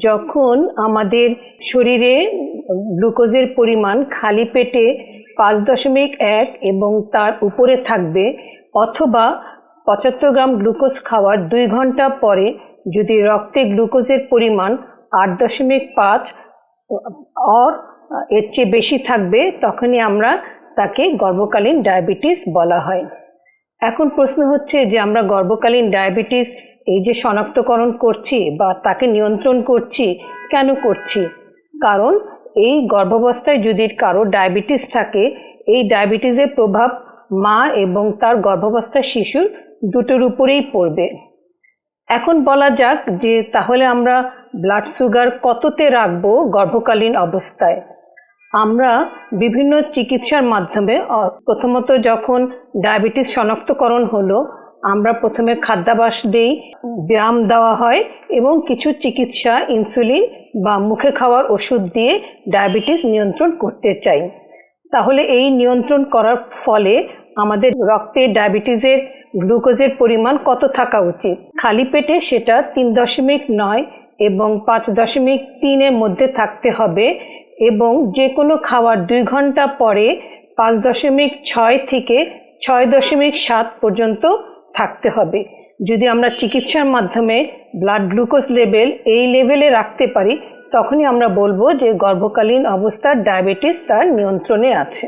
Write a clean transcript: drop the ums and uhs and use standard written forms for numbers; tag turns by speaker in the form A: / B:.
A: যখন আমাদের শরীরে গ্লুকোজের পরিমাণ খালি পেটে 5.1 এবং তার উপরে থাকবে, অথবা 75 গ্রাম গ্লুকোজ খাওয়ার 2 ঘন্টা পরে যদি রক্তে গ্লুকোজের পরিমাণ 8.5 আর এর চেয়ে বেশি থাকবে, তখনই আমরা তাকে গর্ভকালীন ডায়াবেটিস বলা হয়। এখন প্রশ্ন হচ্ছে যে আমরা গর্ভকালীন ডায়াবেটিস এই যে শনাক্তকরণ করছি বা তাকে নিয়ন্ত্রণ করছি, কেন করছি? কারণ এই গর্ভাবস্থায় যদি কারো ডায়াবেটিস থাকে, এই ডায়াবেটিসের প্রভাব মা এবং তার গর্ভাবস্থার শিশুর দুটোর উপরেই পড়বে। এখন বলা যাক যে তাহলে আমরা ব্লাড সুগার কততে রাখবো গর্ভকালীন অবস্থায়। আমরা বিভিন্ন চিকিৎসার মাধ্যমে প্রথমত যখন ডায়াবেটিস শনাক্তকরণ হলো, আমরা প্রথমে খাদ্যাভ্যাস দিই, ব্যায়াম দেওয়া হয় এবং কিছু চিকিৎসা ইনসুলিন বা মুখে খাওয়ার ওষুধ দিয়ে ডায়াবেটিস নিয়ন্ত্রণ করতে চাই। তাহলে এই নিয়ন্ত্রণ করার ফলে আমাদের রক্তে ডায়াবেটিসের গ্লুকোজের পরিমাণ কত থাকা উচিত? খালি পেটে সেটা 3.9 এবং 5.3 মধ্যে থাকতে হবে, এবং যে কোনো খাওয়ার 2 ঘন্টা পরে 5.6 থেকে 6.7 পর্যন্ত থাকতে হবে। যদি আমরা চিকিৎসার মাধ্যমে ব্লাড গ্লুকোজ লেভেল এই লেভেলে রাখতে পারি, তখনই আমরা বলবো যে গর্ভকালীন অবস্থার ডায়াবেটিস তার নিয়ন্ত্রণে আছে।